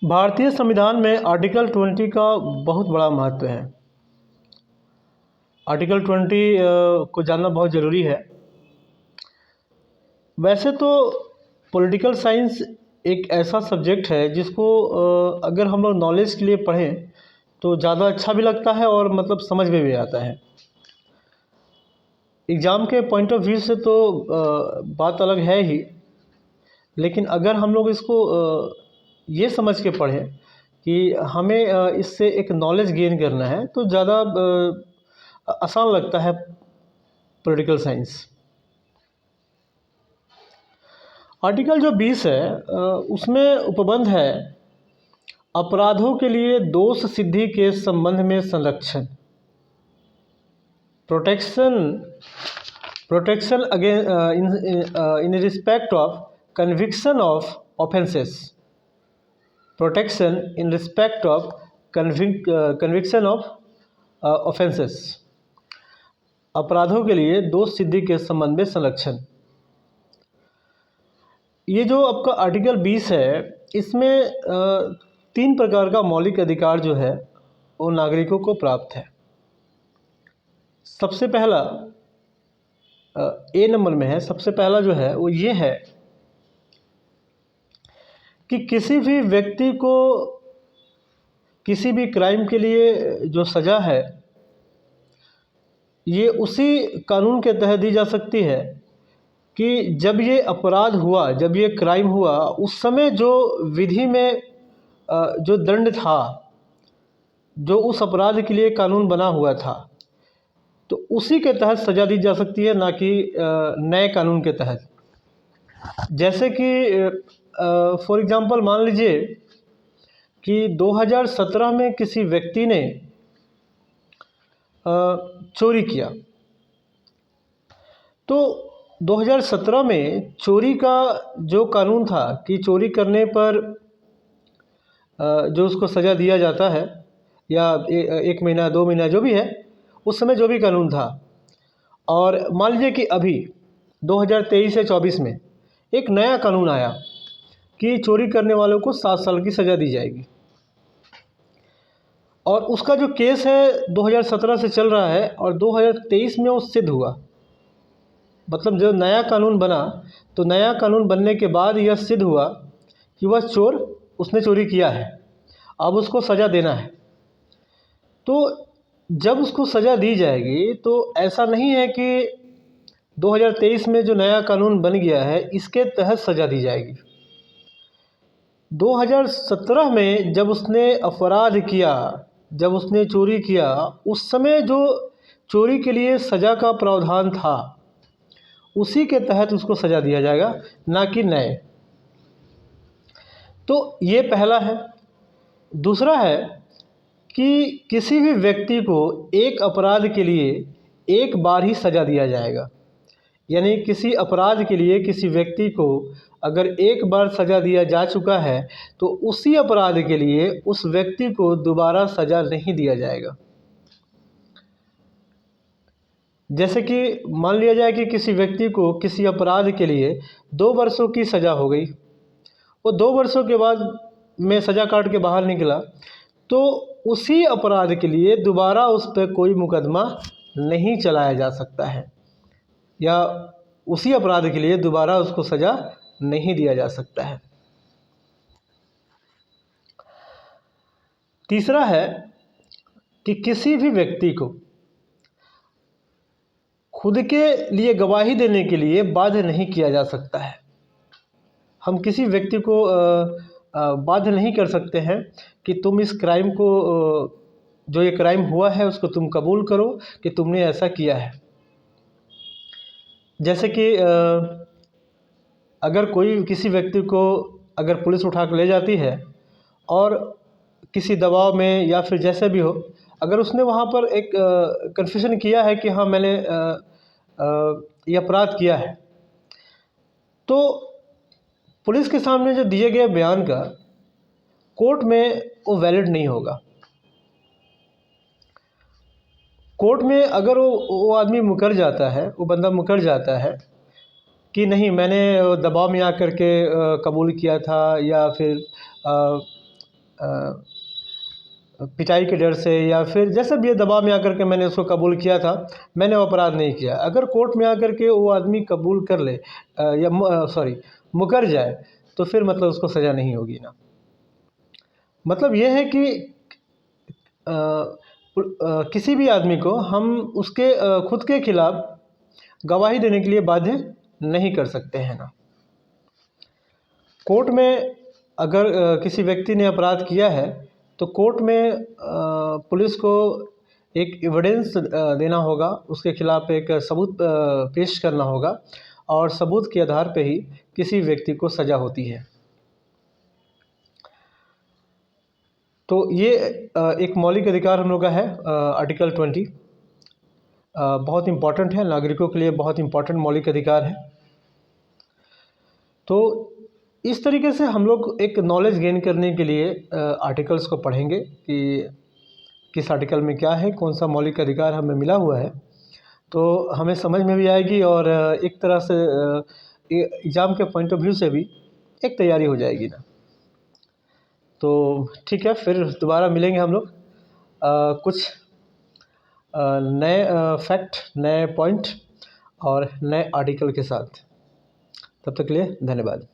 भारतीय संविधान में आर्टिकल 20 का बहुत बड़ा महत्व है। आर्टिकल 20 को जानना बहुत ज़रूरी है। वैसे तो पॉलिटिकल साइंस एक ऐसा सब्जेक्ट है जिसको अगर हम लोग नॉलेज के लिए पढ़ें तो ज़्यादा अच्छा भी लगता है और मतलब समझ में भी आता है। एग्ज़ाम के पॉइंट ऑफ व्यू से तो बात अलग है ही, लेकिन अगर हम लोग इसको ये समझ के पढ़ें कि हमें इससे एक नॉलेज गेन करना है तो ज़्यादा आसान लगता है पॉलिटिकल साइंस। आर्टिकल जो 20 है उसमें उपबंध है अपराधों के लिए दोष सिद्धि के संबंध में संरक्षण, protection again in respect of conviction of offences, protection in respect of conviction of offences, अपराधों के लिए दोष सिद्धि के संबंध में संरक्षण। ये जो आपका आर्टिकल 20 है इसमें 3 प्रकार का मौलिक अधिकार जो है वो नागरिकों को प्राप्त है। सबसे पहला ए नंबर में है, सबसे पहला जो है वो ये है कि किसी भी व्यक्ति को किसी भी क्राइम के लिए जो सज़ा है ये उसी कानून के तहत दी जा सकती है कि जब ये अपराध हुआ, जब ये क्राइम हुआ उस समय जो विधि में जो दंड था, जो उस अपराध के लिए कानून बना हुआ था, तो उसी के तहत सज़ा दी जा सकती है, ना कि नए कानून के तहत। जैसे कि फॉर एग्ज़ाम्पल मान लीजिए कि 2017 में किसी व्यक्ति ने चोरी किया, तो 2017 में चोरी का जो कानून था कि चोरी करने पर जो उसको सज़ा दिया जाता है या 1 महीना 2 महीना जो भी है, उस समय जो भी कानून था। और मान लीजिए कि अभी 2023 या 24 में एक नया कानून आया कि चोरी करने वालों को 7 साल की सज़ा दी जाएगी, और उसका जो केस है 2017 से चल रहा है और 2023 में वो सिद्ध हुआ। मतलब जो नया कानून बना तो नया कानून बनने के बाद यह सिद्ध हुआ कि वह चोर, उसने चोरी किया है, अब उसको सज़ा देना है। तो जब उसको सज़ा दी जाएगी तो ऐसा नहीं है कि 2023 में जो नया कानून बन गया है इसके तहत सज़ा दी जाएगी। 2017 में जब उसने अपराध किया, जब उसने चोरी किया, उस समय जो चोरी के लिए सज़ा का प्रावधान था उसी के तहत उसको सज़ा दिया जाएगा, ना कि नए। तो ये पहला है। दूसरा है कि किसी भी व्यक्ति को एक अपराध के लिए एक बार ही सज़ा दिया जाएगा। यानी किसी अपराध के लिए किसी व्यक्ति को अगर एक बार सज़ा दिया जा चुका है तो उसी अपराध के लिए उस व्यक्ति को दोबारा सज़ा नहीं दिया जाएगा। जैसे कि मान लिया जाए कि किसी व्यक्ति को किसी अपराध के लिए 2 वर्षों की सज़ा हो गई, वो 2 वर्षों के बाद में सज़ा काट के बाहर निकला, तो उसी अपराध के लिए दोबारा उस पर कोई मुकदमा नहीं चलाया जा सकता है, या उसी अपराध के लिए दोबारा उसको सज़ा नहीं दिया जा सकता है। तीसरा है कि किसी भी व्यक्ति को खुद के लिए गवाही देने के लिए बाध्य नहीं किया जा सकता है। हम किसी व्यक्ति को बाध्य नहीं कर सकते हैं कि तुम इस क्राइम को, जो ये क्राइम हुआ है उसको तुम कबूल करो कि तुमने ऐसा किया है। जैसे कि अगर कोई किसी व्यक्ति को अगर पुलिस उठा कर ले जाती है और किसी दबाव में या फिर जैसे भी हो, अगर उसने वहाँ पर एक कन्फेशन किया है कि हाँ मैंने ये अपराध किया है, तो पुलिस के सामने जो दिए गए बयान का कोर्ट में वो वैलिड नहीं होगा। कोर्ट में अगर वो आदमी मुकर जाता है, वो बंदा मुकर जाता है कि नहीं मैंने दबाव में आकर के कबूल किया था, या फिर पिटाई के डर से या फिर जैसे भी ये दबाव में आकर के मैंने उसको कबूल किया था, मैंने वो अपराध नहीं किया। अगर कोर्ट में आकर के वो आदमी कबूल कर ले या मुकर जाए, तो फिर मतलब उसको सज़ा नहीं होगी ना। मतलब ये है कि किसी भी आदमी को हम उसके खुद के खिलाफ गवाही देने के लिए बाध्य नहीं कर सकते हैं ना। कोर्ट में अगर किसी व्यक्ति ने अपराध किया है, तो कोर्ट में पुलिस को एक एविडेंस देना होगा, उसके खिलाफ एक सबूत पेश करना होगा, और सबूत के आधार पे ही किसी व्यक्ति को सज़ा होती है। तो ये एक मौलिक अधिकार हम लोग का है, आर्टिकल 20 बहुत इम्पॉर्टेंट है, नागरिकों के लिए बहुत इम्पॉर्टेंट मौलिक अधिकार है। तो इस तरीके से हम लोग एक नॉलेज गेन करने के लिए आर्टिकल्स को पढ़ेंगे कि किस आर्टिकल में क्या है, कौन सा मौलिक अधिकार हमें मिला हुआ है, तो हमें समझ में भी आएगी और एक तरह से एग्ज़ाम के पॉइंट ऑफ व्यू से भी एक तैयारी हो जाएगी ना। तो ठीक है, फिर दोबारा मिलेंगे हम लोग कुछ नए फैक्ट, नए पॉइंट और नए आर्टिकल के साथ। तब तक के लिए धन्यवाद।